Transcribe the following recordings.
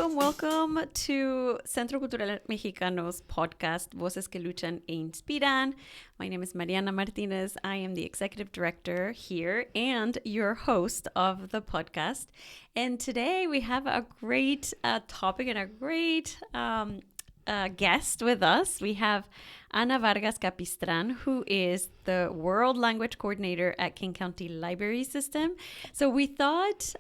welcome to Centro Mexicano's podcast, Voces Que Luchan e Inspiran. My name is Mariana Martinez. I am the executive director here and your host of the podcast. And today we have a great topic and a great guest with us. We have Ana Vargas Capistran, who is the World Language Coordinator at King County Library System. So we thought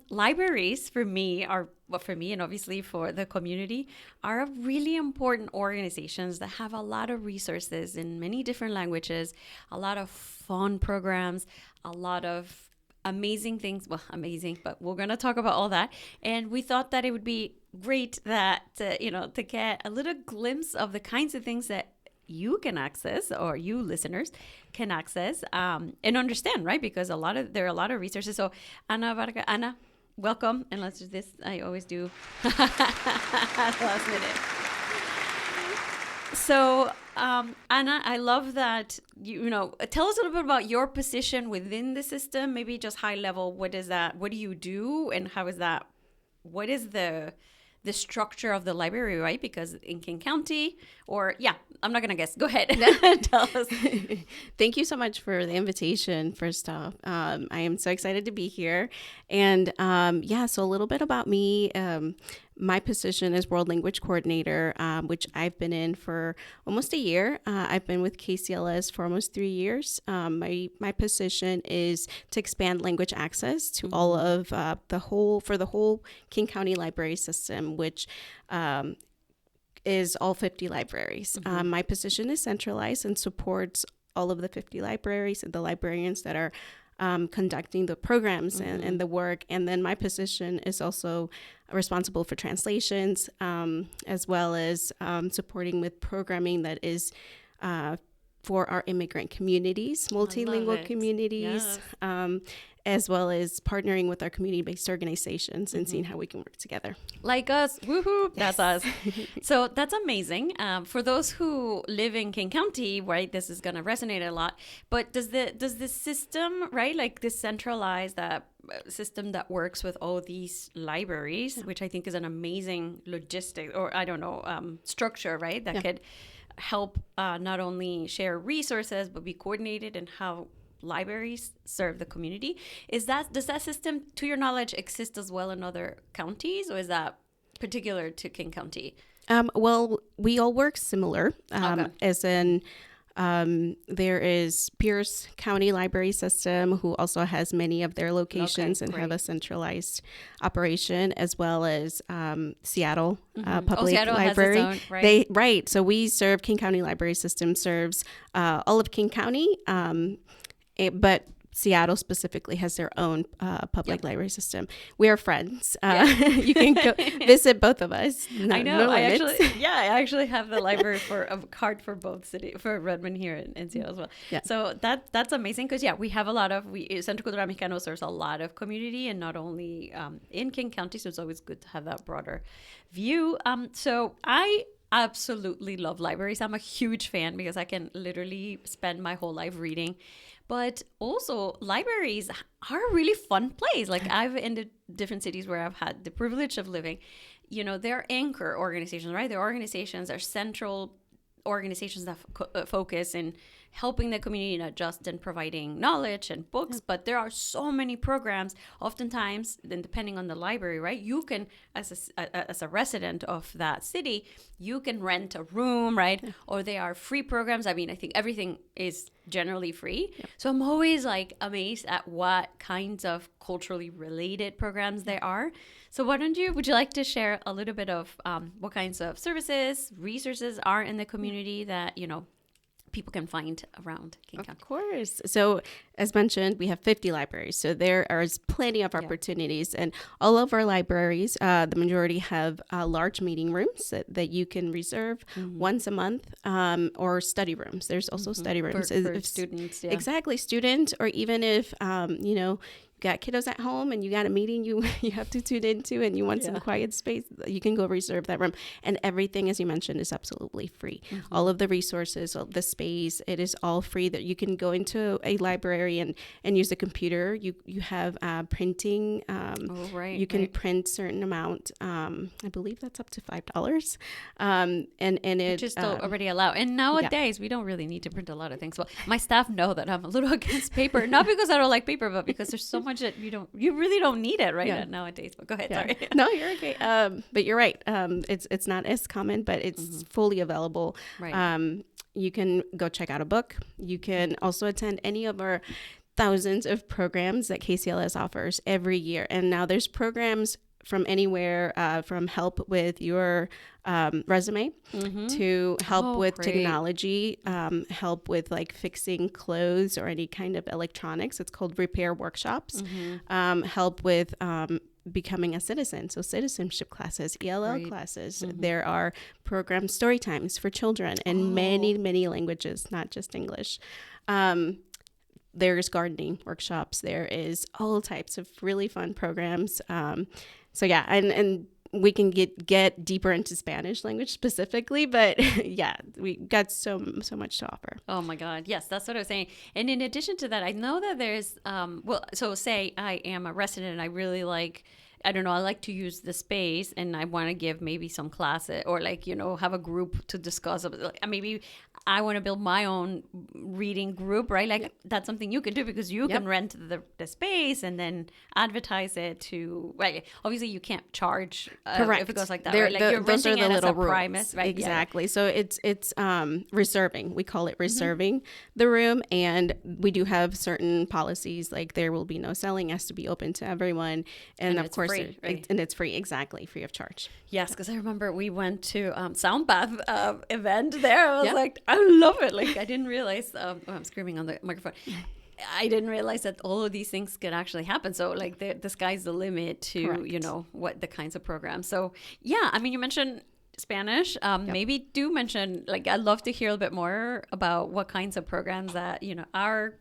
libraries for me and obviously for the community are really important organizations that have a lot of resources in many different languages, a lot of fun programs, a lot of amazing things. Well, amazing, but we're going to talk about all that. And we thought that it would be great that, to get a little glimpse of the kinds of things that you can access, or you listeners can access and understand, right? Because there are a lot of resources. So Ana, welcome, and let's do this. I always do at the last minute. So Ana, I love that you tell us a little bit about your position within the system. Maybe just high level. What is that? What do you do, and how is that? What is the structure of the library, right? Because in King County, I'm not going to guess. Go ahead. Tell us. Thank you so much for the invitation, first off. I am so excited to be here. And so a little bit about me. My position is World Language Coordinator, which I've been in for almost a year. I've been with KCLS for almost 3 years. My position is to expand language access to all of the whole King County Library System, which is all 50 libraries. My position is centralized and supports all of the 50 libraries and the librarians that are conducting the programs and the work. And then my position is also responsible for translations, as well as supporting with programming that is for our immigrant communities, multilingual communities, yes. As well as partnering with our community-based organizations and seeing how we can work together. Like us, woohoo, yes. That's us. So that's amazing. For those who live in King County, right, this is going to resonate a lot. But does the system, right, like this centralized system that works with all these libraries, which I think is an amazing logistic, or I don't know, structure, right, that could help not only share resources, but be coordinated in how libraries serve the community. Does that system, to your knowledge, exist as well in other counties, or is that particular to King County? Well, we all work similar, as in there is Pierce County Library System, who also has many of their locations and have a centralized operation, as well as Seattle Public Seattle Library. Has its own, right? So we serve King County Library System serves all of King County. But Seattle specifically has their own public library system. We are friends. You can go visit both of us. I know. I actually have the library for a card for both for Redmond here in Seattle as well. Yeah. So that's amazing because we have a lot of Centro Mexicano serves a lot of community, and not only in King County. So it's always good to have that broader view. So I absolutely love libraries. I'm a huge fan because I can literally spend my whole life reading. But also, libraries are a really fun place. Like, I've in different cities where I've had the privilege of living. They're anchor organizations, right? They're organizations, they're central organizations that focus in helping the community, not just in providing knowledge and books, but there are so many programs. Oftentimes, then depending on the library, right, you can, as a resident of that city, you can rent a room, right? Or they are free programs. I mean, I think everything is generally free. So I'm always amazed at what kinds of culturally related programs there are. So would you like to share a little bit of what kinds of services, resources are in the community that, people can find around King County? Of course. So as mentioned, we have 50 libraries. So there is plenty of opportunities. And all of our libraries, the majority have large meeting rooms that you can reserve once a month, or study rooms. There's also study rooms. For students, Exactly, students, or even if, got kiddos at home and you got a meeting you have to tune into and you want some quiet space, you can go reserve that room. And everything, as you mentioned, is absolutely free. All of the resources, all the space, it is all free. That you can go into a library library and use a computer. You have printing. You can print certain amount. I believe that's up to $5. And it which is still already allowed. And nowadays we don't really need to print a lot of things. Well, my staff know that I'm a little against paper, not because I don't like paper, but because there's so much that you really don't need it nowadays. But go ahead. Sorry. No, you're okay. But you're right. It's not as common, but it's fully available. Right. You can go check out a book. You can also attend any of our thousands of programs that KCLS offers every year. And now there's programs from anywhere, from help with your resume to help with technology, help with like fixing clothes or any kind of electronics. It's called repair workshops. Help with becoming a citizen. So citizenship classes, ELL classes. There are program story times for children in many, many languages, not just English. There's gardening workshops. There is all types of really fun programs. So yeah, and we can get deeper into Spanish language specifically, but yeah, we got so much to offer. Oh my God. Yes, that's what I was saying. And in addition to that, I know that there's, so say I am a resident and I really like, I don't know, I like to use the space and I want to give maybe some classes or like, have a group to discuss. Maybe I want to build my own reading group, right? Like that's something you can do because you can rent the space and then advertise it to, right? Obviously you can't charge if it goes like that, right? Like you're renting it as a premise, right? Exactly. So it's reserving. We call it reserving the room. And we do have certain policies, like there will be no selling, has to be open to everyone. And of course, free, right? And it's free, exactly, free of charge. Yes, because I remember we went to Sound Bath event there. I was like, I love it. Like I didn't realize. I'm screaming on the microphone. I didn't realize that all of these things could actually happen. So like the sky's the limit to what the kinds of programs. So yeah, I mean you mentioned Spanish. Maybe do mention like I'd love to hear a bit more about what kinds of programs that our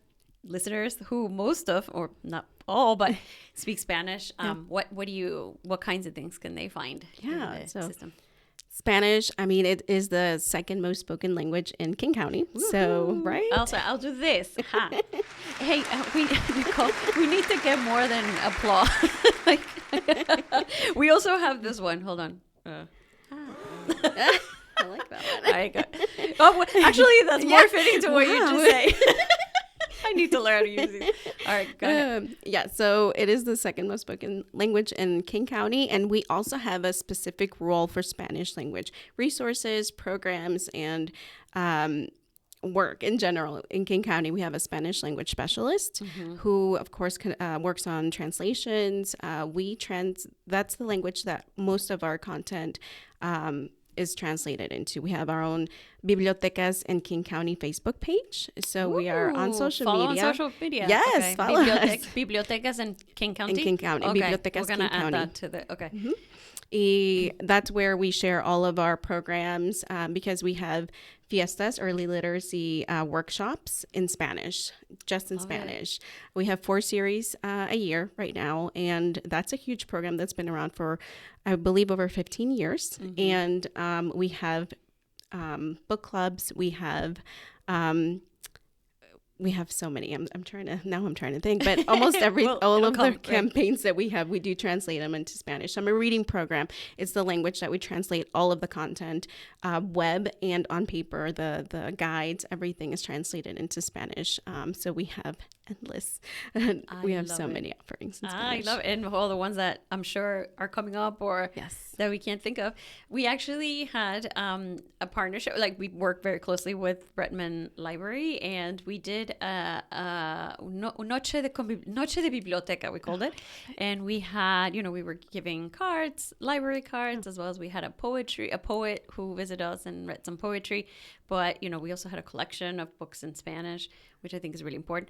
listeners who most of or not all but speak Spanish what kinds of things can they find in the system? Spanish, I mean, it is the second most spoken language in King County. Woo-hoo. So, right? Also, I'll do this. Hey, Nicole, we need to get more than applause. We also have this one. Hold on. I like that one. Oh, actually, that's more fitting to what you just say. I need to learn how to use these. All right, go ahead. So it is the second most spoken language in King County, and we also have a specific role for Spanish language resources, programs, and work in general. In King County, we have a Spanish language specialist who, of course, works on translations. That's the language that most of our content is translated into. We have our own Bibliotecas in King County Facebook page. So we are on social media. On social media. Yes, follow us. Bibliotecas in King County? In King County. Okay. Bibliotecas We're going to add that to the, that's where we share all of our programs because we have fiestas, early literacy workshops in Spanish, just in Spanish. We have 4 series a year right now, and that's a huge program that's been around for, I believe, over 15 years. And we have book clubs. We have so many. I'm trying to think, but almost all of the campaigns that we have, we do translate them into Spanish. I'm a reading program. It's the language that we translate all of the content, web and on paper. The guides, everything is translated into Spanish. So we have endless. We have so many offerings in Spanish. I love it, and all the ones that I'm sure are coming up or that we can't think of. We actually had a partnership. Like we work very closely with Redmond Library, and we did Noche de Biblioteca, we called it. And we had, we were giving cards, library cards, as well as we had a poet who visited us and read some poetry. But, we also had a collection of books in Spanish, which I think is really important.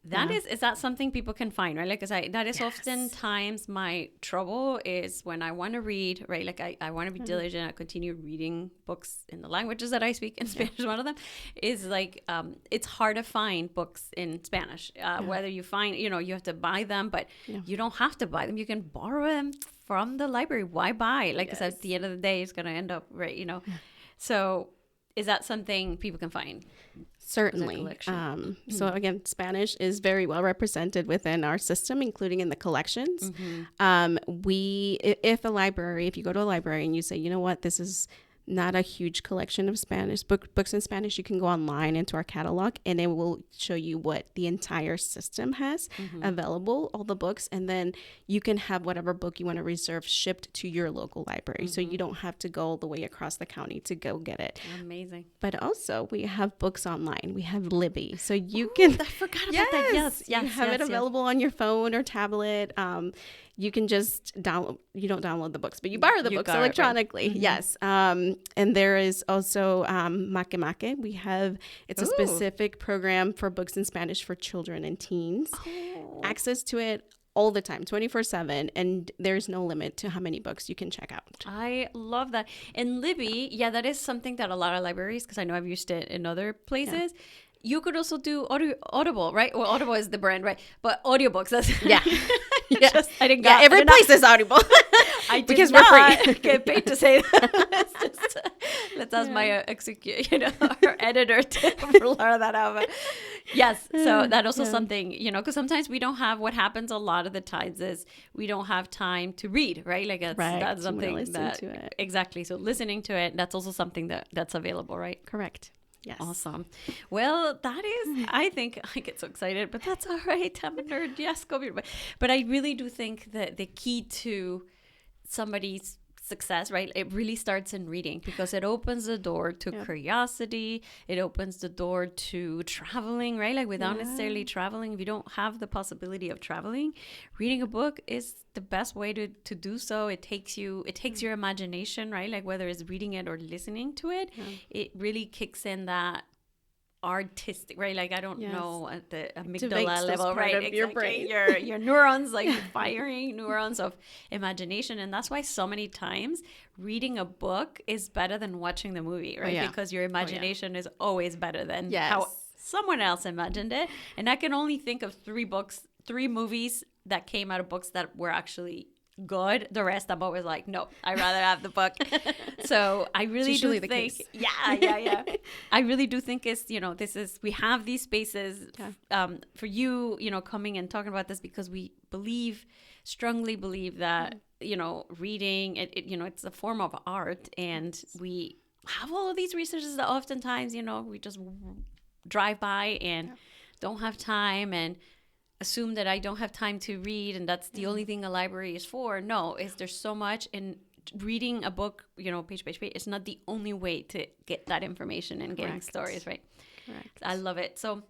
Is that something people can find, right? Like, that is oftentimes my trouble is when I want to read, right? Like I want to be diligent. I continue reading books in the languages that I speak, and Spanish is one of them. Is like, it's hard to find books in Spanish. Whether you find, you have to buy them, but you don't have to buy them. You can borrow them from the library. Why buy? Like, because at the end of the day, it's going to end up, right? So is that something people can find? Certainly. So again, Spanish is very well represented within our system, including in the collections. If you go to a library and you say, you know what, this is not a huge collection of Spanish books in Spanish, you can go online into our catalog and it will show you what the entire system has available, all the books, and then you can have whatever book you want to reserve shipped to your local library. So you don't have to go all the way across the county to go get it. Amazing. But also we have books online. We have Libby. So you can... I forgot about that. Yes. You have it available on your phone or tablet. You can just download, you don't download the books, but you borrow the books electronically. Right? Yes. And there is also Make Make. It's a specific program for books in Spanish for children and teens. Access to it all the time, 24/7. And there's no limit to how many books you can check out. I love that. And Libby, that is something that a lot of libraries, because I know I've used it in other places. Yeah. You could also do Audible, right? Well, Audible is the brand, right? But audiobooks, that's... Yeah. Every place is Audible. Because we're free. Get paid to say that. Let's ask my our editor to learn that out. But yes, so that also something, because sometimes we don't have, what happens a lot of the times is we don't have time to read, right? Like that's something that... To it. Exactly. So listening to it, that's also something that's available, right? Correct. Yes. Awesome. Well, that is, I think, I get so excited, but that's all right. I'm a nerd. Yes, go be. But I really do think that the key to somebody's success, right, it really starts in reading, because it opens the door to curiosity. It opens the door to traveling, right? Like without necessarily traveling, if you don't have the possibility of traveling, reading a book is the best way to do so. It takes your imagination, right? Like whether it's reading it or listening to it, it really kicks in that artistic, right? Like I don't know, at the amygdala level, right? Exactly. Your brain, your neurons, like firing neurons of imagination. And that's why so many times reading a book is better than watching the movie, right? Because your imagination is always better than how someone else imagined it. And I can only think of 3 movies that came out of books that were actually good. The rest I'm always like, no, I'd rather have the book. So I really do think I really do think it's, we have these spaces for you, coming and talking about this, because we strongly believe that reading it's a form of art, and we have all of these resources that oftentimes we just drive by and don't have time and assume that I don't have time to read, and that's the only thing a library is for. No, there's so much in reading a book, page by page. It's not the only way to get that information and getting stories, right? Correct. I love it. So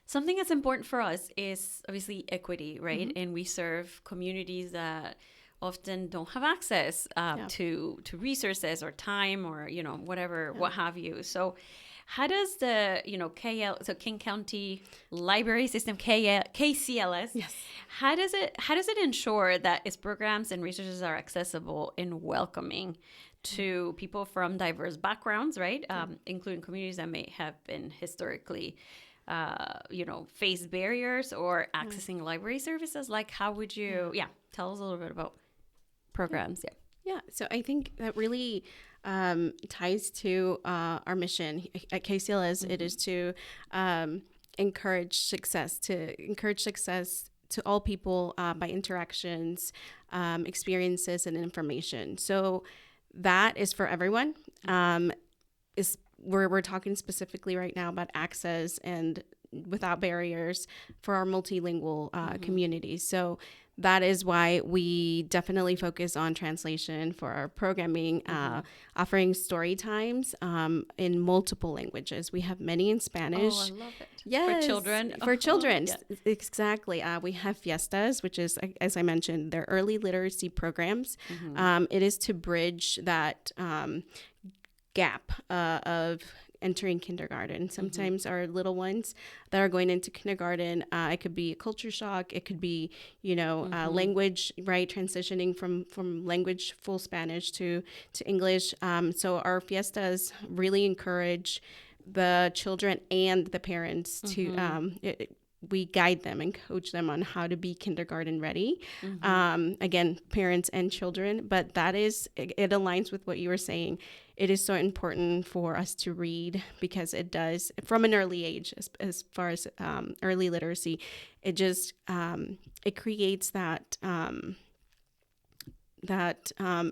something that's important for us is obviously equity, right? And we serve communities that often don't have access to resources or time or, whatever, what have you. So how does the, so King County Library System, KCLS, how does it ensure that its programs and resources are accessible and welcoming to people from diverse backgrounds, right? Including communities that may have been historically, faced barriers or accessing library services? Like, how would you, tell us a little bit about programs? Yeah, so I think that really ties to our mission at KCLS. It is to encourage success to all people by interactions, experiences, and information. So that is for everyone. We're talking specifically right now about access and without barriers for our multilingual community. So that is why we definitely focus on translation for our programming, offering story times in multiple languages. We have many in Spanish. Oh, I love it. Yes. For children. For children. Exactly. We have fiestas, which is, as I mentioned, they're early literacy programs. It is to bridge that gap of entering kindergarten. Sometimes our little ones that are going into kindergarten, it could be a culture shock. It could be, language, right? Transitioning from language, full Spanish to English. So our fiestas really encourage the children and the parents to we guide them and coach them on how to be kindergarten ready. Again, parents and children, but it aligns with what you were saying. It is so important for us to read because it does, from an early age, as far as early literacy, it just, it creates that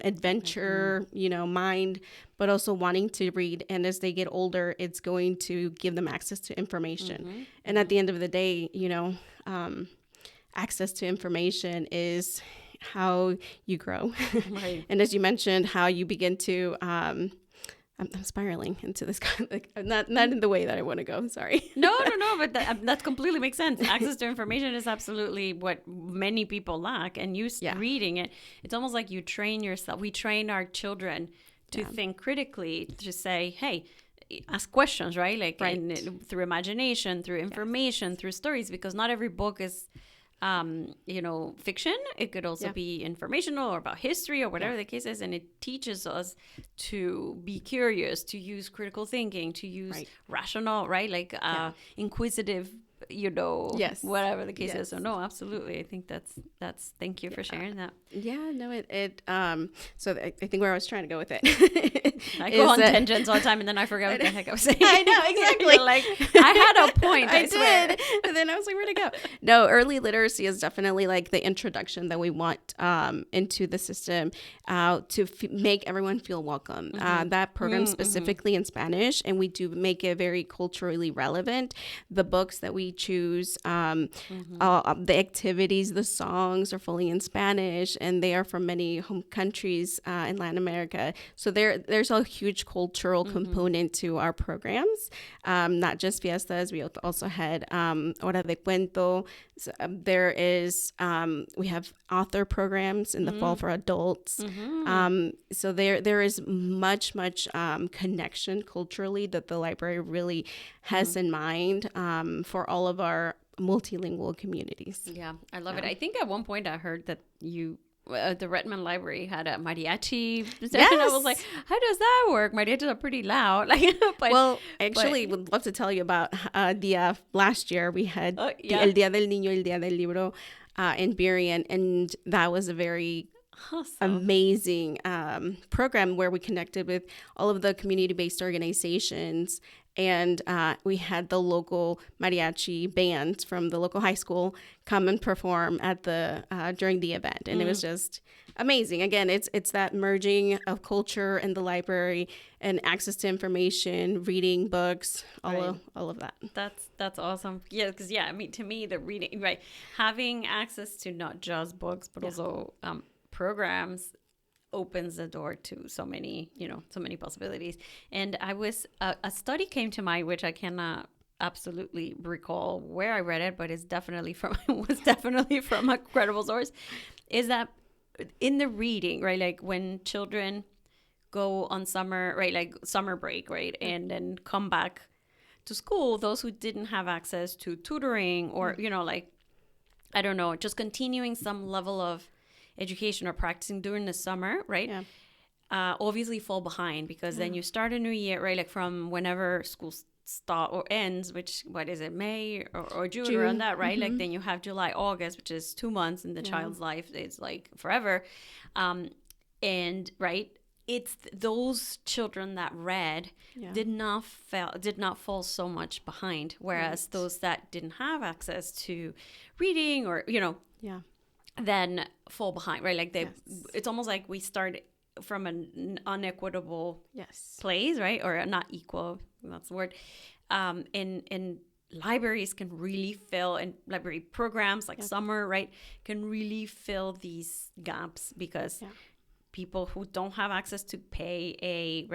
adventure, mind, but also wanting to read. And as they get older, it's going to give them access to information. And at the end of the day, access to information is how you grow. Right. And as you mentioned, how you begin to, I'm spiraling into this kind of, not in the way that I want to go. Sorry. No, but that completely makes sense. Access to information is absolutely what many people lack. And reading it, it's almost like you train yourself. We train our children to think critically, to say, hey, ask questions, right? Like through imagination, through information, through stories, because not every book is fiction. It could also be informational or about history or whatever the case is. And it teaches us to be curious, to use critical thinking, to use rational, right? Like inquisitive, whatever the case is. So no, absolutely. I think that's thank you for sharing that. Yeah, no, so I think where I was trying to go with it. I go on tangents all the time and then I forget what the heck I was saying. I know, exactly. Like, I had a point, I swear. Did. And then I was like, where'd it go? No, early literacy is definitely like the introduction that we want into the system to make everyone feel welcome. That program specifically in Spanish, and we do make it very culturally relevant. The books that we choose, the activities, the songs are fully in Spanish, and they are from many home countries in Latin America. So there's a huge cultural component to our programs, not just fiestas. We also had Hora de Cuento. So, there is, we have author programs in the fall for adults. So there is much connection culturally that the library really has in mind for all of our multilingual communities. Yeah, I love it. I think at one point I heard that the Redmond Library had a mariachi. Yes. And I was like, how does that work? Mariachis are pretty loud. I actually would love to tell you about last year we had El Día del Niño, El Día del Libro in Inspiran, and that was a very amazing program where we connected with all of the community-based organizations. And we had the local mariachi bands from the local high school come and perform at during the event, and it was just amazing. Again, it's that merging of culture and the library and access to information, reading books, all of that. That's awesome. Yeah, because to me, the reading, right, having access to not just books but also programs opens the door to so many possibilities. And a study came to mind, which I cannot absolutely recall where I read it, but was definitely from a credible source, is that in the reading, right, like when children go on summer, right, like summer break, right, and then come back to school, those who didn't have access to tutoring or, I don't know, just continuing some level of education or practicing during the summer, right? Obviously fall behind because then you start a new year, right? Like from whenever school start or ends, what is it, May or June, around that, right? Like then you have July, August, which is 2 months in the child's life. It's like forever. And right, it's those children that read did not fall so much behind, whereas those that didn't have access to reading or then fall behind, right? Like it's almost like we start from an unequitable place, right? Or not equal, that's the word. And libraries can really fill, and library programs like summer, right, can really fill these gaps because people who don't have access to pay a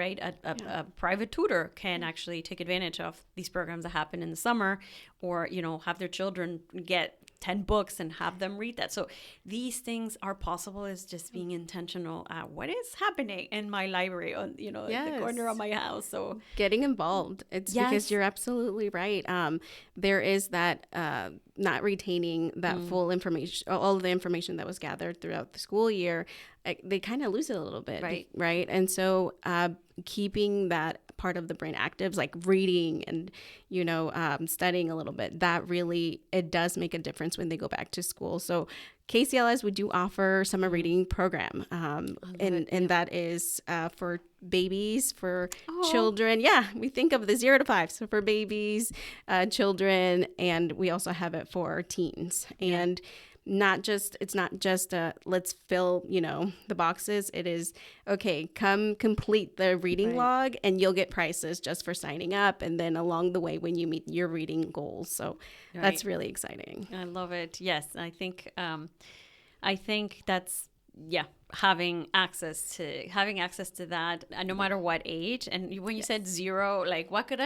private tutor can actually take advantage of these programs that happen in the summer, or have their children get 10 books and have them read that. So these things are possible. Is just being intentional at what is happening in my library on the corner of my house. So getting involved. It's because you're absolutely right. There is that not retaining that full information, all of the information that was gathered throughout the school year. they kind of lose it a little bit, right? And so keeping that part of the brain active, like reading and, studying a little bit, that really, it does make a difference when they go back to school. So KCLS, we do offer summer reading program, and that is for babies, for children. Yeah, we think of the 0 to 5, so for babies, children, and we also have it for teens. And it's not just let's fill, the boxes. It is, okay, come complete the reading log and you'll get prizes just for signing up. And then along the way when you meet your reading goals. So that's really exciting. I love it. Yes. I think that's, having access to that, no matter what age. And when you said 0, like what could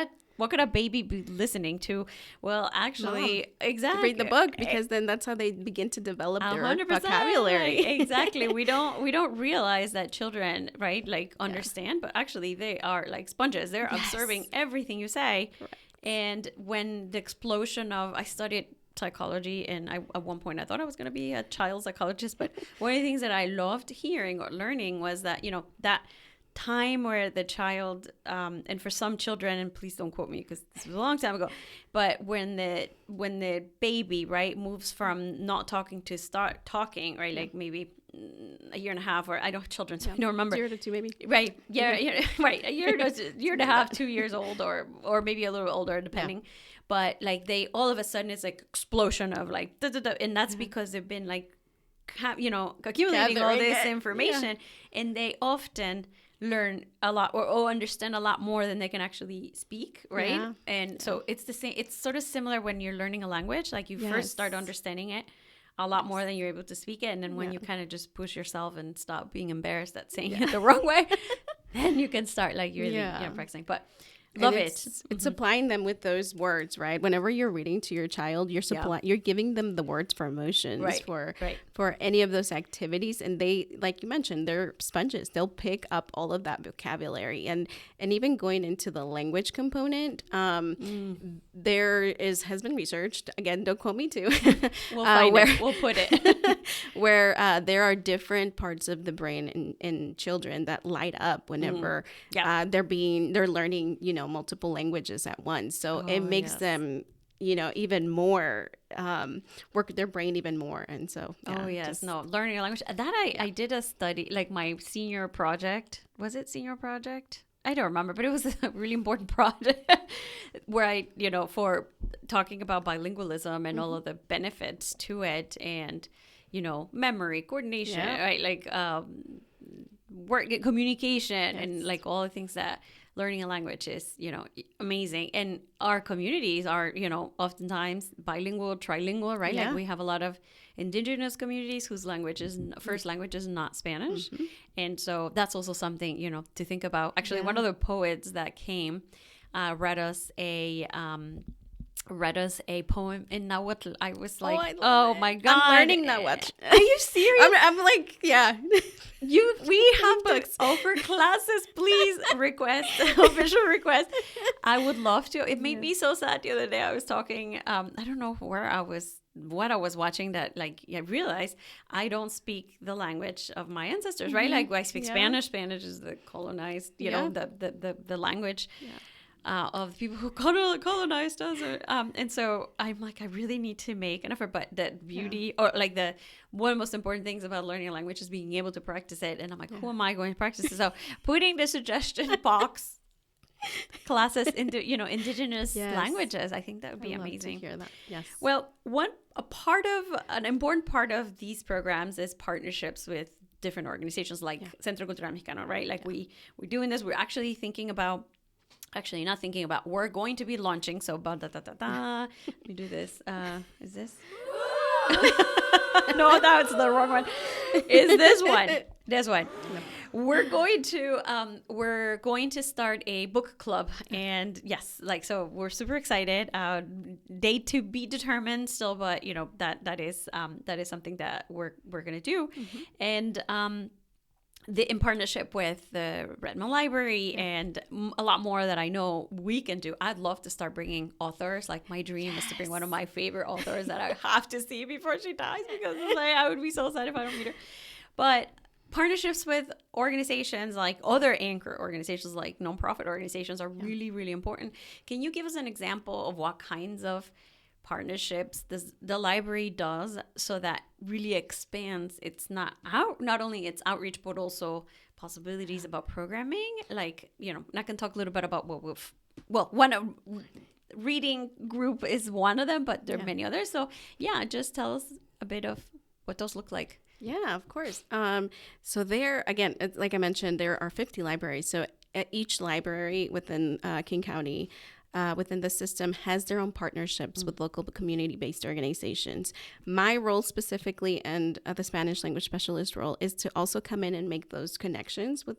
a baby be listening to? Well, actually, exactly. Read the book, because then that's how they begin to develop their 100%, vocabulary. Exactly. We don't realize that children, right, like understand, but actually they are like sponges. They're absorbing everything you say. Correct. And when the explosion of, I studied psychology, and at one point I thought I was going to be a child psychologist, but one of the things that I loved hearing or learning was that, that time where the child, and for some children, and please don't quote me because this was a long time ago, but when the baby, right, moves from not talking to start talking, right, like maybe a year and a half, or I don't have children, so I don't remember. 0 to 2 maybe. Right. Yeah. Right. A year and a half, 2 years old, or maybe a little older, depending. Yeah. But like they, all of a sudden it's like explosion of like, and that's because they've been like, accumulating all this information, and they often learn a lot or understand a lot more than they can actually speak, right? Yeah. And so it's the same. It's sort of similar when you're learning a language. Like you first start understanding it a lot more than you're able to speak it, and then when you kind of just push yourself and stop being embarrassed at saying it the wrong way, then you can start like really practicing. But love it. It's applying them with those words, right? Whenever you're reading to your child, you're giving them the words for emotions, for any of those activities. And they, like you mentioned, they're sponges. They'll pick up all of that vocabulary. And even going into the language component, has been researched, again, don't quote me too. We'll find it. We'll put it. where there are different parts of the brain in children that light up whenever they're learning, multiple languages at once. So it makes them, even more, work their brain even more. And so, learning a language that I did a study, like my senior project. Was it senior project? I don't remember, but it was a really important project where I, for talking about bilingualism and all of the benefits to it, and, memory, coordination, right? Like, work, communication, and like all the things that learning a language is, amazing. And our communities are, oftentimes bilingual, trilingual, right? Like we have a lot of indigenous communities whose first language is not Spanish. Mm-hmm. And so that's also something, to think about. Actually, one of the poets that came read us a poem in Nahuatl. I was like, my God. I'm learning Nahuatl. Are you serious? I'm like, yeah. We have books over classes. Please official request. I would love to. It made me so sad the other day. I was talking, I don't know what I was watching that, like, I realized I don't speak the language of my ancestors, right? Like I speak Spanish. Spanish is the colonized, the language. Yeah. Of the people who colonized us, and so I'm like, I really need to make an effort. But the beauty, or like one of the most important things about learning a language is being able to practice it. And I'm like, who am I going to practice it? So putting the suggestion box classes into indigenous languages, I think that would be amazing. To hear that. Yes. Well, an important part of these programs is partnerships with different organizations like Centro Mexicano, right? Like we're doing this. We're actually thinking about. Actually, not thinking about. We're going to be launching. So, let me do this. Is this? No, that's the wrong one. Is this one? This one. No. We're going to start a book club, and so we're super excited. Date to be determined still, but that is something that we're gonna do, and in partnership with the Redmond Library and a lot more that I know we can do. I'd love to start bringing authors. Like my dream is to bring one of my favorite authors that I have to see before she dies, because I would be so sad if I don't meet her. But partnerships with organizations like other anchor organizations, like nonprofit organizations, are really, really important. Can you give us an example of what kinds of partnerships the library does so that really expands not only its outreach, but also possibilities about programming? Like, I can talk a little bit about reading group is one of them, but there are many others. So just tell us a bit of what those look like. Yeah, of course. So there, again, like I mentioned, there are 50 libraries. So at each library within King County, within the system, has their own partnerships with local community-based organizations. My role specifically, and the Spanish language specialist role, is to also come in and make those connections with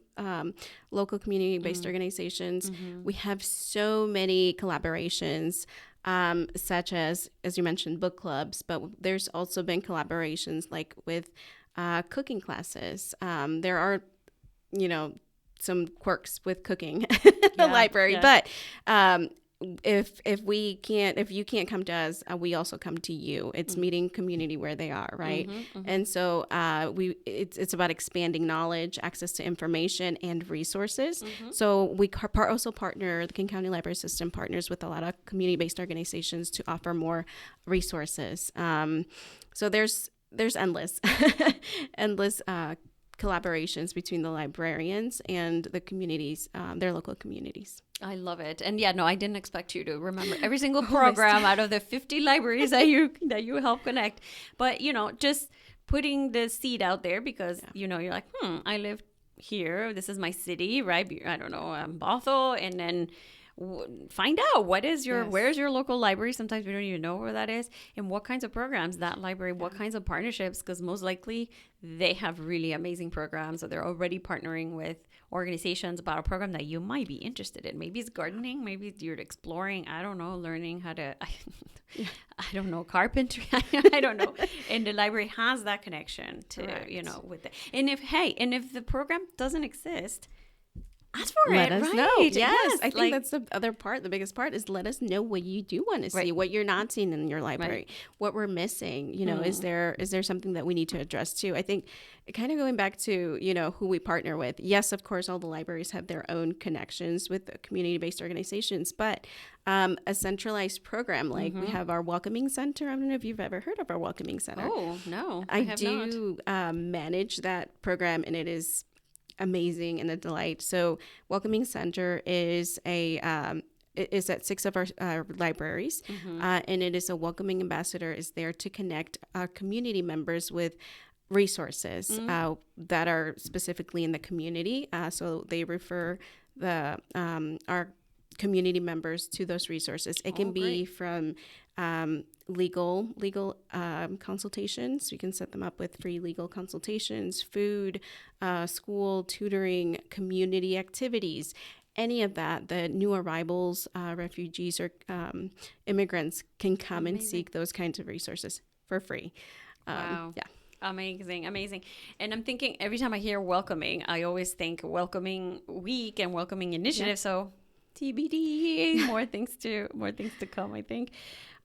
local community-based organizations. We have so many collaborations, such as you mentioned, book clubs, but there's also been collaborations like with cooking classes. There are, some quirks with cooking at the library, but if you can't come to us, we also come to you. It's meeting community where they are, right? And so it's about expanding knowledge, access to information, and resources. So we also partner, the King County Library System partners with a lot of community-based organizations to offer more resources. So there's endless collaborations between the librarians and the communities, their local communities. I love it. And I didn't expect you to remember every single program out of the 50 libraries that you help connect. But, just putting the seed out there because, you're like, I live here. This is my city, right? I don't know, Bothell. And then find out where's your local library. Sometimes we don't even know where that is, and what kinds of programs that library, what kinds of partnerships, because most likely they have really amazing programs, or they're already partnering with organizations about a program that you might be interested in. Maybe it's gardening, maybe you're exploring, I don't know, learning how to I don't know, carpentry. I don't know. And the library has that connection to with it. And if the program doesn't exist, ask for let it. Us know. Yes. I think that's the other part. The biggest part is let us know what you do want to see, what you're not seeing in your library, what we're missing. Is there something that we need to address too? I think kind of going back to, who we partner with. Yes, of course, all the libraries have their own connections with the community-based organizations, but a centralized program, like we have our Welcoming Center. I don't know if you've ever heard of our Welcoming Center. Oh, no. I do manage that program, and it is amazing and a delight. So Welcoming Center is is at 6 of our libraries, and it is a welcoming ambassador is there to connect our community members with resources that are specifically in the community. So they refer our community members to those resources. It can be from legal consultations. You can set them up with free legal consultations, food, school, tutoring, community activities, any of that. The new arrivals, refugees, or immigrants can come and seek those kinds of resources for free. Wow. Yeah. Amazing. And I'm thinking, every time I hear welcoming, I always think welcoming week and welcoming initiative. Yeah. So TBD, more things to come, I think.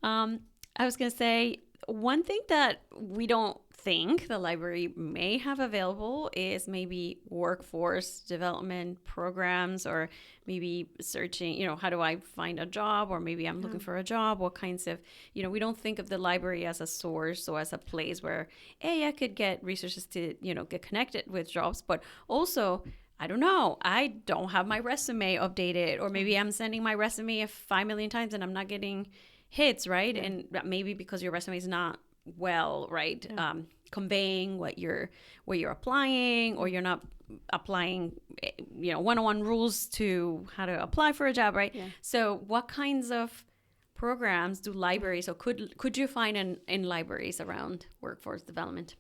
I was going to say, one thing that we don't think the library may have available is maybe workforce development programs, or maybe searching, how do I find a job, or maybe I'm looking for a job. What kinds of, we don't think of the library as a source or as a place where, I could get resources to, get connected with jobs, but also, I don't know, I don't have my resume updated, or maybe I'm sending my resume 5 million times and I'm not getting hits, right? Yeah. And maybe because your resume is not conveying what you're applying, or you're not applying, one-on-one rules to how to apply for a job, right? Yeah. So what kinds of programs do libraries, or could you find in libraries around workforce development?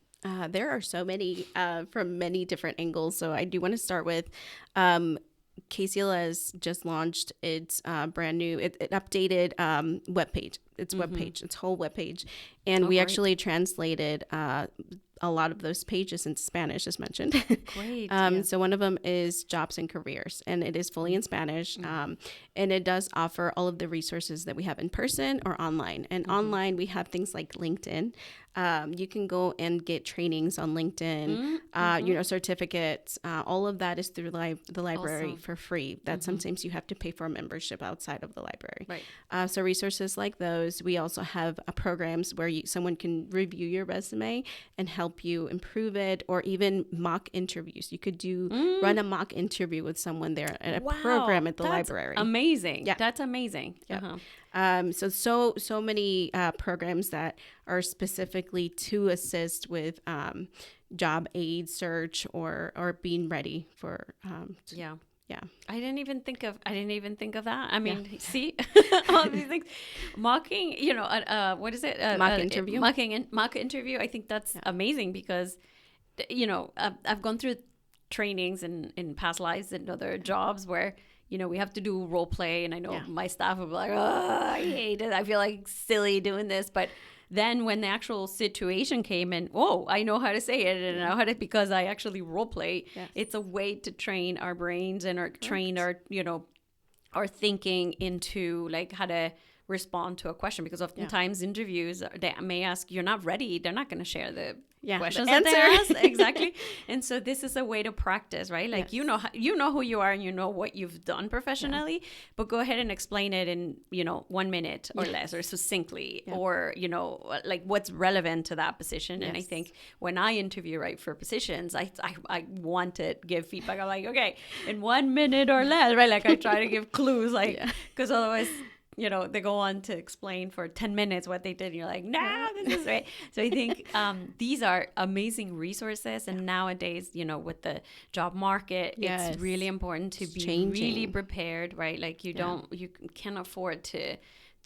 There are so many from many different angles. So I do want to start with KCLS just launched its brand new, it updated webpage. Its webpage, its whole webpage, and we actually translated a lot of those pages into Spanish, as mentioned. Great. So one of them is jobs and careers, and it is fully in Spanish, and it does offer all of the resources that we have in person or online. And online, we have things like LinkedIn, You can go and get trainings on LinkedIn, certificates. All of that is through the library for free. That sometimes you have to pay for a membership outside of the library. Right. So resources like those. We also have programs where someone can review your resume and help you improve it, or even mock interviews. You could run a mock interview with someone there at a program at the library. Amazing. Yeah. That's amazing. Yeah. So many programs that are specifically to assist with job aid search or being ready for Yeah. I didn't even think of that. I mean, see, all these things. Mocking, what is it? Mock interview. Mock interview. I think that's amazing because, I've gone through trainings in past lives and other jobs where, we have to do role play, and I know my staff will be like, oh, I hate it. I feel like silly doing this. But then when the actual situation came and, I know how to say it, and I know how to, because I actually role play. Yes. It's a way to train our brains and train our thinking into like how to respond to a question, because oftentimes interviews, they may ask, you're not ready. They're not going to share the questions that they ask. Exactly. And so this is a way to practice, right? Like, you know who you are and you know what you've done professionally, but go ahead and explain it in, 1 minute or less, or succinctly, or, like what's relevant to that position. And I think when I interview, for positions, I want to give feedback. I'm like, okay, in 1 minute or less, right? Like I try to give clues, because otherwise, they go on to explain for 10 minutes what they did. And you're like, no, this is right. So I think these are amazing resources. And nowadays, with the job market, it's really important to be really prepared, right? Like you can't afford to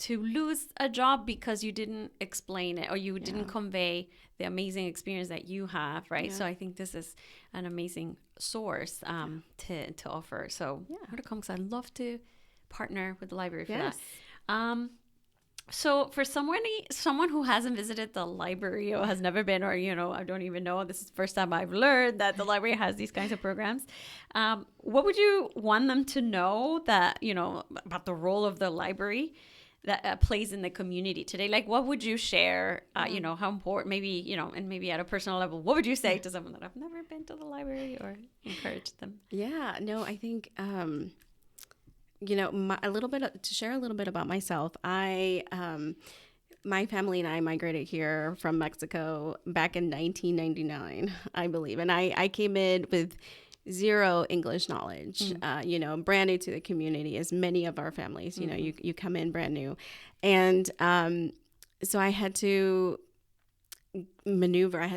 lose a job because you didn't explain it or you didn't convey the amazing experience that you have, right? So I think this is an amazing source to offer. So how to come, because I'd love to partner with the library for that. So for someone who hasn't visited the library or has never been, or I don't even know, this is the first time I've learned that the library has these kinds of programs. What would you want them to know that about the role of the library that plays in the community today? Like, what would you share? How important? Maybe and maybe at a personal level, what would you say to someone that have never been to the library, or encourage them? Yeah, no, I think. To share a little bit about myself, my family and I migrated here from Mexico back in 1999, I believe. And I came in with zero English knowledge, brand new to the community, as many of our families, you come in brand new. And so I had to maneuver,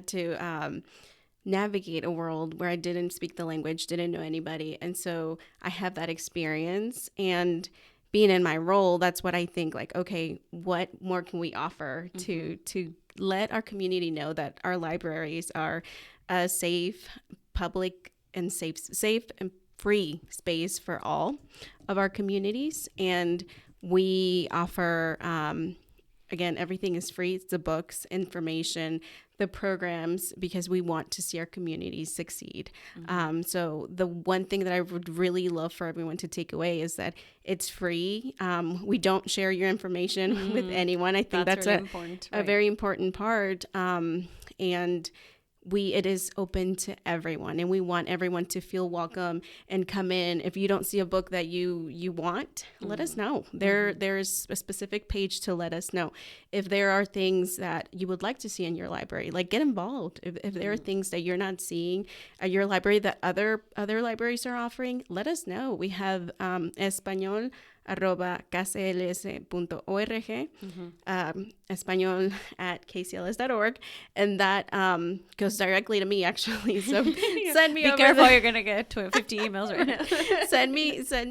navigate a world where I didn't speak the language, didn't know anybody. And so I have that experience, and being in my role, that's what I think, like, okay, what more can we offer to let our community know that our libraries are a safe, public and safe and free space for all of our communities. And we offer, again, everything is free. It's the books, information, the programs, because we want to see our communities succeed. So the one thing that I would really love for everyone to take away is that it's free. We don't share your information with anyone. I think that's really a very important part. And it is open to everyone, and we want everyone to feel welcome and come in. If you don't see a book that you want, let us know. There's a specific page to let us know. If there are things that you would like to see in your library, like, get involved. If there are things that you're not seeing at your library that other libraries are offering, let us know. We have Español @kcls.org, Español @kcls.org, and that goes directly to me, actually. So send me. Be careful, you're gonna get 50 emails right now. send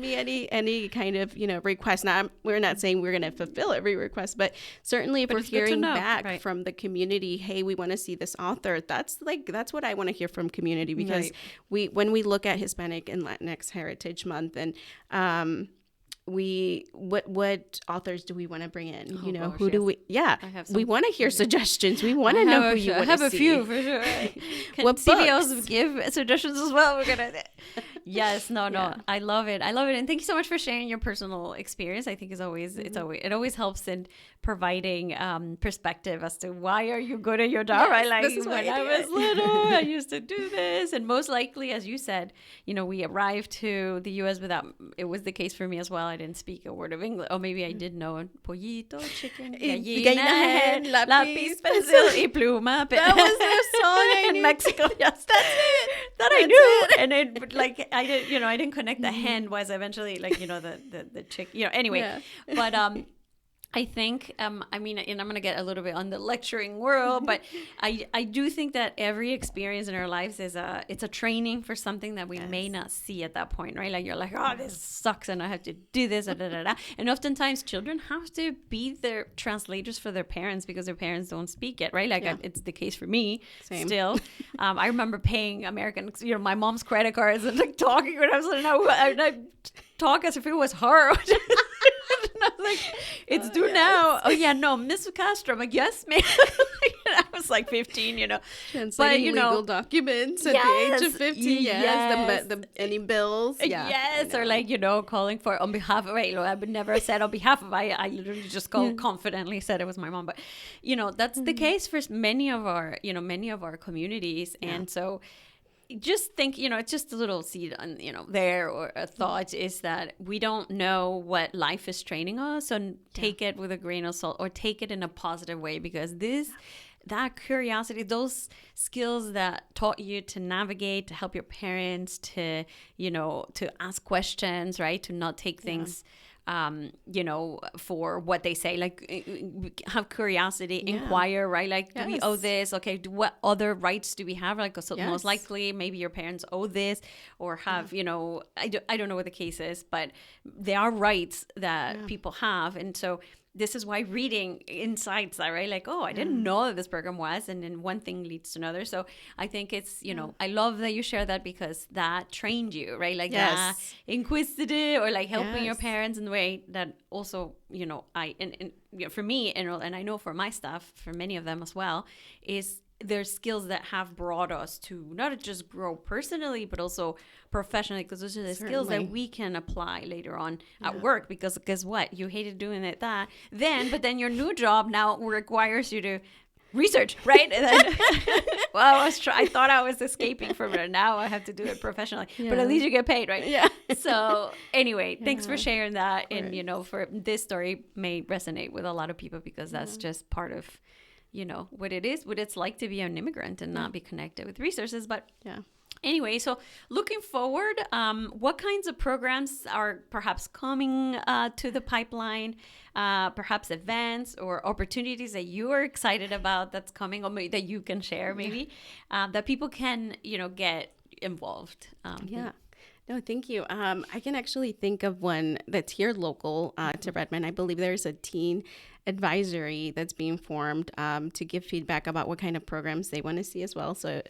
me any kind of request. Now, we're not saying we're gonna fulfill every request, but certainly if we're hearing back from the community, hey, we want to see this author. That's what I want to hear from community, because when we look at Hispanic and Latinx Heritage Month, and what authors do we want to bring in? Who do we? Yeah, we want to hear suggestions. We want to know who you want to see. I have a few for sure. Can CBOs give suggestions as well? We're gonna. Yes, no, I love it. And thank you so much for sharing your personal experience. I think it always helps in providing perspective as to why are you good at your job, right? Like when I was little, I used to do this, and most likely, as you said, we arrived to the U.S. without. It was the case for me as well. I didn't speak a word of English, or maybe I did know pollito, chicken, gallina, hen, lápiz, pencil, y pluma. That was the song I knew. In Mexico. Yes, that's it. That I knew, and it like I did. I didn't connect the hen was eventually like the chick. Anyway, but I think, I mean, and I'm going to get a little bit on the lecturing world, but I do think that every experience in our lives it's a training for something that we may not see at that point, right? Like you're like, oh, this sucks and I have to do this, and oftentimes children have to be their translators for their parents because their parents don't speak it, right? Like it's the case for me still. I remember paying American, my mom's credit cards and like talking when I was little, and I talk as if it was her. And I was like, it's due now. Oh, yeah, no, Miss Castro. I'm like, yes, ma'am. I was like 15, Translating legal documents at the age of 15. Yes. The any bills. Yes, or like, calling for on behalf of, I would never have said on behalf of, I literally just confidently said it was my mom. But, that's the case for many of our communities. Yeah. And so just think, it's just a little seed on, there, or a thought is that we don't know what life is training us. So take it with a grain of salt, or take it in a positive way, because that curiosity, those skills that taught you to navigate, to help your parents, to ask questions, right? To not take things for what they say, like have curiosity, inquire, right? Like, do we owe this? Okay, what other rights do we have? Like, so most likely, maybe your parents owe this, or have, I don't know what the case is, but there are rights that people have. And so this is why reading incites that, right? Like, oh, I didn't know that this program was, and then one thing leads to another. So I think it's, I love that you share that, because that trained you, right? Like that inquisitive, or like helping your parents in the way that also, for me, and I know for my staff, for many of them as well, is there's skills that have brought us to not just grow personally, but also professionally, because those are the skills that we can apply later on at work. Because guess what? You hated doing it but then your new job now requires you to research, right? And then, well, I thought I was escaping from it, and now I have to do it professionally. But at least you get paid, right? Yeah. So anyway, thanks for sharing that. And for this story may resonate with a lot of people, because that's just part of what it's like to be an immigrant and not be connected with resources. But anyway, so looking forward, what kinds of programs are perhaps coming to the pipeline, perhaps events or opportunities that you are excited about that's coming, or maybe that you can share, maybe that people can, get involved. No, thank you. I can actually think of one that's here local to Redmond. I believe there's a teen advisory that's being formed to give feedback about what kind of programs they want to see as well. So,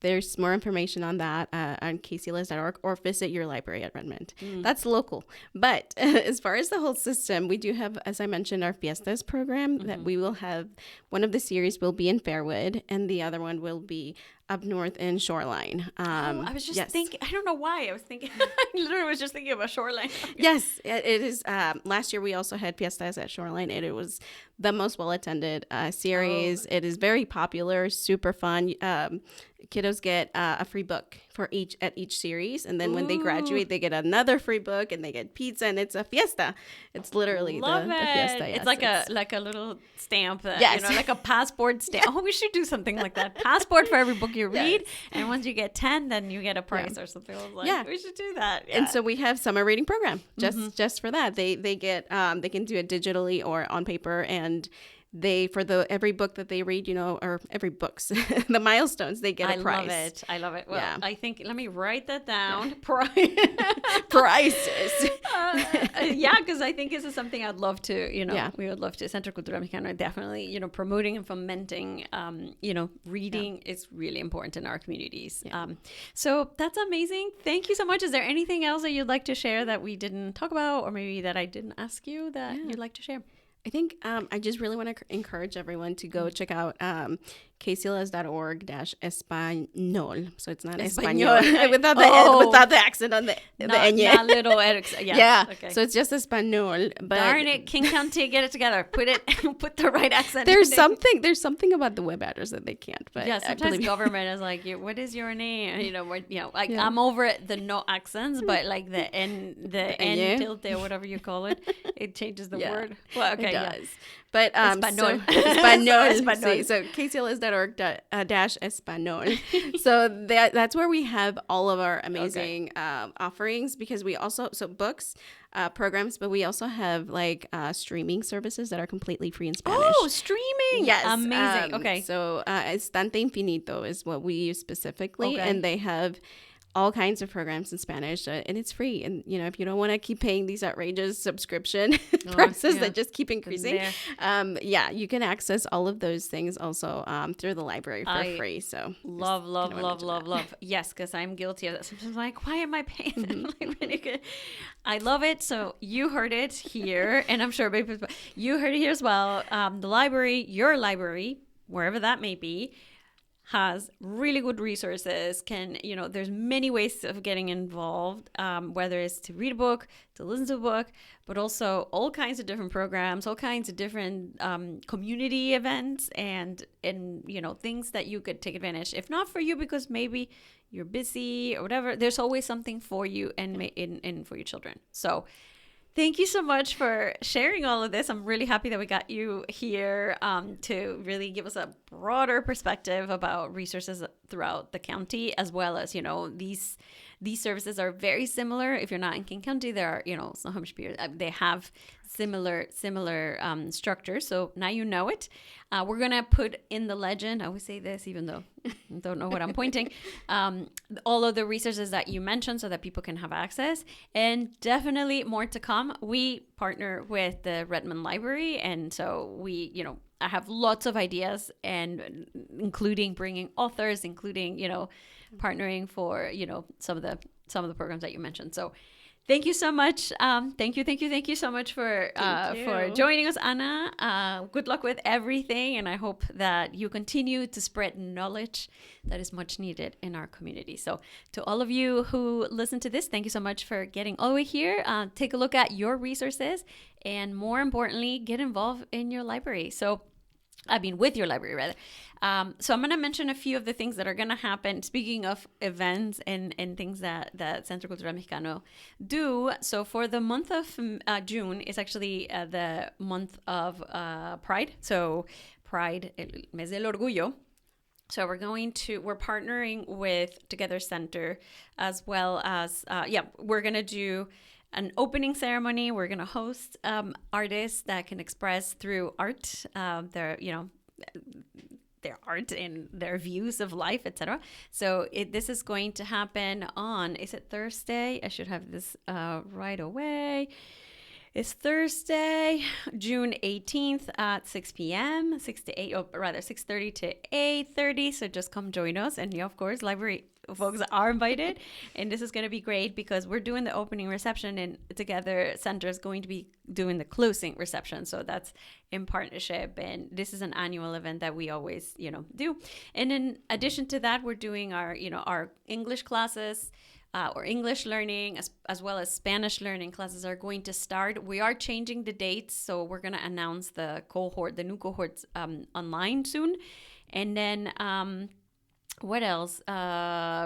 there's more information on that on KCLS.org, or visit your library at Redmond. That's local. But as far as the whole system, we do have, as I mentioned, our Fiestas program that we will have. One of the series will be in Fairwood, and the other one will be up north in Shoreline. I was just thinking, I don't know why I was thinking, I literally was just thinking about Shoreline. Yes, it is. Last year we also had Fiestas at Shoreline, and it was the most well-attended series. It is very popular, super fun. Kiddos get a free book at each series, and then when they graduate, they get another free book, and they get pizza, and it's a fiesta. It's literally the fiesta. Yes. It's like a little stamp, like a passport stamp. Oh, we should do something like that. Passport for every book you read, and once you get 10, then you get a prize or something. I was like, we should do that. Yeah. And so we have summer reading program just for that. They get they can do it digitally or on paper, and for every book that they read, or every books, the milestones, they get a prize. I love it. Well, I think, let me write that down. Prizes. Because I think this is something I'd love to, we would love to. Centro Cultural Mexicano definitely, promoting and fomenting, reading is really important in our communities. Yeah. So that's amazing. Thank you so much. Is there anything else that you'd like to share that we didn't talk about, or maybe that I didn't ask you that you'd like to share? I think I just really want to encourage everyone to go check out kcls.org/español. So it's not español without the accent on the ñ. Not little accent. Yeah. Okay. So it's just español. But darn it, King County, get it together. Put the right accent. There's something about the web address that they can't. But yeah, sometimes government is like, what is your name? I'm over it, the no accents, but like the N tilde or whatever you call it, it changes the word. Well, okay, it does. Yeah. But Español. Español. So kcls.org/español. So that's where we have all of our amazing offerings, because we also books, programs, but we also have like streaming services that are completely free in Spanish. Oh, streaming! Yes, amazing. Okay, so Estante Infinito is what we use specifically, and they have all kinds of programs in Spanish, and it's free. And if you don't want to keep paying these outrageous subscription prices that just keep increasing, you can access all of those things also through the library for free. So love. Yes, because I'm guilty of that. Sometimes I'm like, why am I paying them? Like, really good. I love it. So you heard it here, and I'm sure you heard it here as well. The library, your library, wherever that may be, has really good resources. There's many ways of getting involved, whether it's to read a book, to listen to a book, but also all kinds of different programs, all kinds of different community events, and things that you could take advantage. If not for you, because maybe you're busy or whatever, there's always something for you and for your children. So thank you so much for sharing all of this. I'm really happy that we got you here to really give us a broader perspective about resources throughout the county, as well as, these services are very similar. If you're not in King County, there are, they have similar structures. So now you know it. We're going to put in the legend, I always say this, even though I don't know what I'm pointing, all of the resources that you mentioned so that people can have access, and definitely more to come. We partner with the Redmond Library, and so I have lots of ideas, and including bringing authors, including, partnering for, some of the programs that you mentioned. So thank you so much. Thank you so much for joining us, Ana. Good luck with everything, and I hope that you continue to spread knowledge that is much needed in our community. So to all of you who listen to this, thank you so much for getting all the way here. Take a look at your resources, and more importantly, get involved in your library. With your library, rather. So I'm going to mention a few of the things that are going to happen. Speaking of events and things that Centro Cultural Mexicano do. So for the month of June, is actually the month of Pride. So Pride, el mes del orgullo. So we're partnering with Together Center, as well as, we're going to do an opening ceremony. We're going to host artists that can express through art their art and their views of life, etc. So this is going to happen on, is it Thursday? I should have this right away. It's Thursday, June 18th at 6 p.m., 6:30 to 8:30. So just come join us. And of course, library folks are invited. And this is going to be great because we're doing the opening reception, and Together Center is going to be doing the closing reception. So that's in partnership. And this is an annual event that we always, do. And in addition to that, we're doing our English classes. Or English learning, as well as Spanish learning classes are going to start. We are changing the dates, so we're going to announce the new cohorts online soon. And then what else?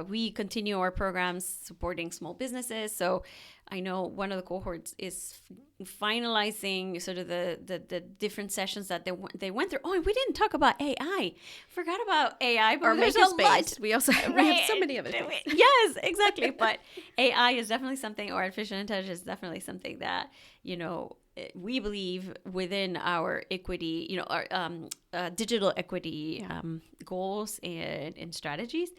We continue our programs supporting small businesses. So I know one of the cohorts is finalizing sort of the different sessions that they went through. Oh, and we didn't talk about AI. Forgot about AI, but there's a lot. We also we have so many other things. Yes, exactly. But AI is definitely something, or artificial intelligence is definitely something that, we believe within our equity, our digital equity goals and strategies.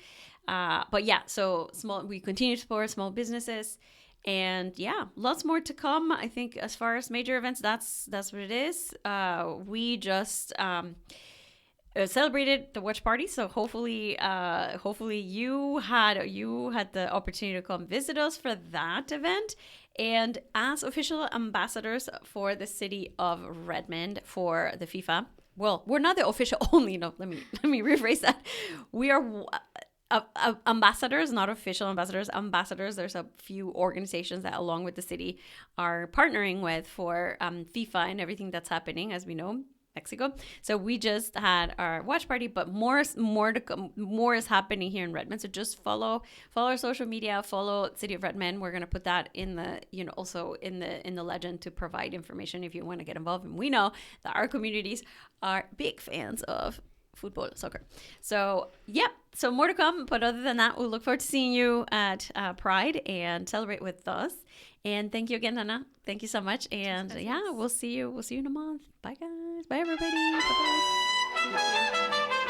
But yeah, so we continue to support small businesses. And yeah, lots more to come. I think as far as major events, that's what it is. We just celebrated the watch party, so hopefully you had the opportunity to come visit us for that event. And as official ambassadors for the city of Redmond for the FIFA, well, we're not the official only. No, let me rephrase that. We are ambassadors, not official ambassadors. Ambassadors. There's a few organizations that, along with the city, are partnering with for FIFA and everything that's happening, as we know, Mexico. So we just had our watch party, but more to come. More is happening here in Redmond. So just follow our social media, follow City of Redmond. We're gonna put that in the also in the legend to provide information if you want to get involved. And we know that our communities are big fans of football, soccer. So yeah, so more to come. But other than that, we'll look forward to seeing you at Pride and celebrate with us. And thank you again, Ana. Thank you so much. And yeah, we'll see you in a month. Bye, guys. Bye, everybody. Bye-bye.